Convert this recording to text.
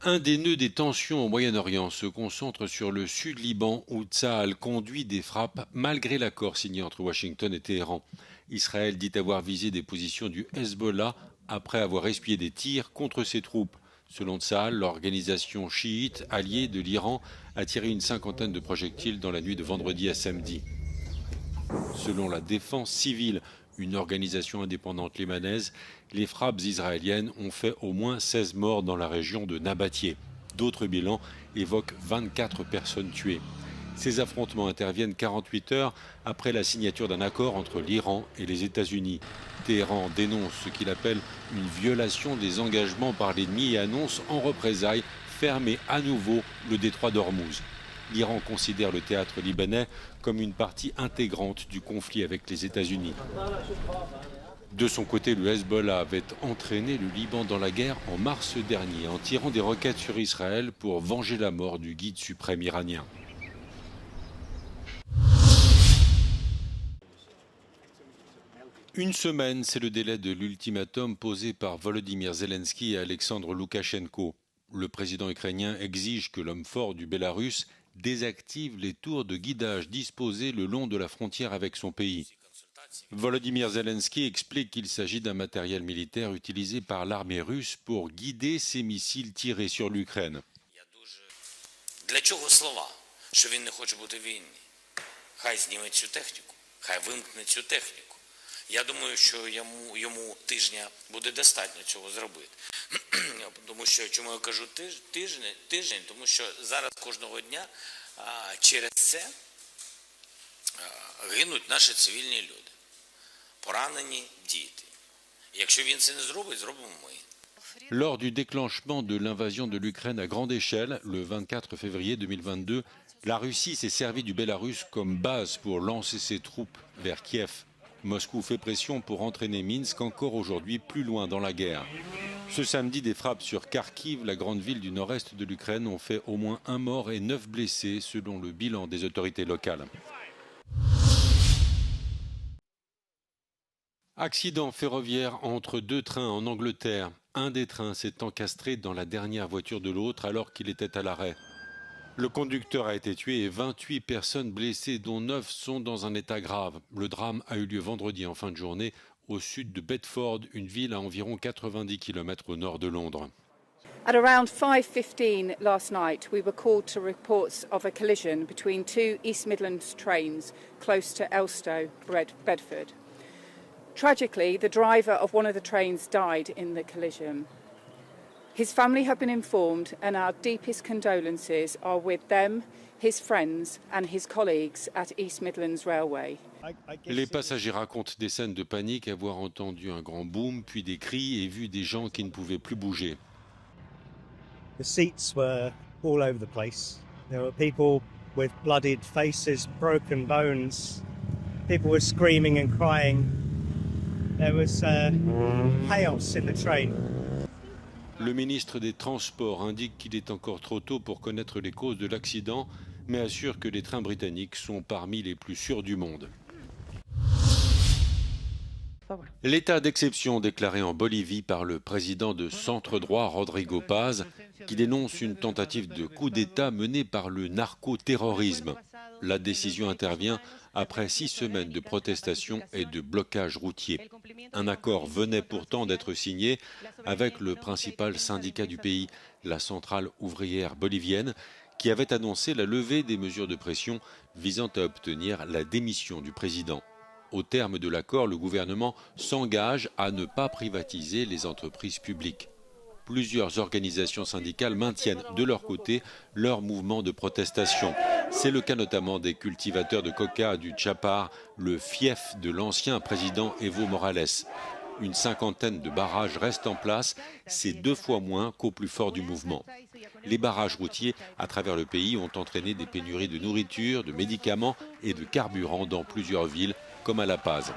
Un des nœuds des tensions au Moyen-Orient se concentre sur le sud Liban où Tsahal conduit des frappes malgré l'accord signé entre Washington et Téhéran. Israël dit avoir visé des positions du Hezbollah après avoir essuyé des tirs contre ses troupes. Selon Tsahal, l'organisation chiite alliée de l'Iran a tiré une cinquantaine de projectiles dans la nuit de vendredi à samedi. Selon la défense civile, une organisation indépendante libanaise, les frappes israéliennes ont fait au moins 16 morts dans la région de Nabatieh. D'autres bilans évoquent 24 personnes tuées. Ces affrontements interviennent 48 heures après la signature d'un accord entre l'Iran et les États-Unis. Téhéran dénonce ce qu'il appelle une violation des engagements par l'ennemi et annonce en représailles fermer à nouveau le détroit d'Ormuz. L'Iran considère le théâtre libanais comme une partie intégrante du conflit avec les États-Unis. De son côté, le Hezbollah avait entraîné le Liban dans la guerre en mars dernier en tirant des roquettes sur Israël pour venger la mort du guide suprême iranien. Une semaine, c'est le délai de l'ultimatum posé par Volodymyr Zelensky et Alexandre Loukachenko. Le président ukrainien exige que l'homme fort du Bélarus désactive les tours de guidage disposées le long de la frontière avec son pays. Volodymyr Zelensky explique qu'il s'agit d'un matériel militaire utilisé par l'armée russe pour guider ses missiles tirés sur l'Ukraine. Для чого слова, що він не хоче бути в війні? Хай зніме цю техніку, хай вимкне цю техніку. Я думаю, що йому тижня буде достатньо цього зробити. Тому що, чому я кажу тиждень, тому що зараз кожного дня через це гинуть наші цивільні люди, поранені діти. Якщо він це не зробить, зробимо ми. Lors du déclenchement de l'invasion de l'Ukraine à grande échelle, le 24 février 2022, la Russie s'est servie du Bélarus comme base pour lancer ses troupes vers Kiev. Moscou fait pression pour entraîner Minsk encore aujourd'hui plus loin dans la guerre. Ce samedi, des frappes sur Kharkiv, la grande ville du nord-est de l'Ukraine, ont fait au moins 1 mort et 9 blessés selon le bilan des autorités locales. Accident ferroviaire entre 2 trains en Angleterre. Un des trains s'est encastré dans la dernière voiture de l'autre alors qu'il était à l'arrêt. Le conducteur a été tué et 28 personnes blessées, dont 9 sont dans un état grave. Le drame a eu lieu vendredi en fin de journée au sud de Bedford, une ville à environ 90 km au nord de Londres. At around 5:15 last night, we were called to reports of a collision between 2 East Midlands trains close to Elstow, Bedford. Tragically, the driver of one of the trains died in the collision. His family have been informed and our deepest condolences are with them, his friends and his colleagues at East Midlands Railway. Les passagers racontent des scènes de panique, avoir entendu un grand boom, puis des cris et vu des gens qui ne pouvaient plus bouger. The seats were all over the place. There were people with bloodied faces, broken bones. People were screaming and crying. There was chaos in the train. Le ministre des Transports indique qu'il est encore trop tôt pour connaître les causes de l'accident, mais assure que les trains britanniques sont parmi les plus sûrs du monde. L'état d'exception déclaré en Bolivie par le président de centre-droit Rodrigo Paz, qui dénonce une tentative de coup d'État menée par le narcoterrorisme. La décision intervient après 6 semaines de protestations et de blocages routiers. Un accord venait pourtant d'être signé avec le principal syndicat du pays, la Centrale ouvrière bolivienne, qui avait annoncé la levée des mesures de pression visant à obtenir la démission du président. Au terme de l'accord, le gouvernement s'engage à ne pas privatiser les entreprises publiques. Plusieurs organisations syndicales maintiennent de leur côté leur mouvement de protestation. C'est le cas notamment des cultivateurs de coca du Chapar, le fief de l'ancien président Evo Morales. Une cinquantaine de barrages restent en place, c'est 2 fois moins qu'au plus fort du mouvement. Les barrages routiers à travers le pays ont entraîné des pénuries de nourriture, de médicaments et de carburant dans plusieurs villes, comme à La Paz.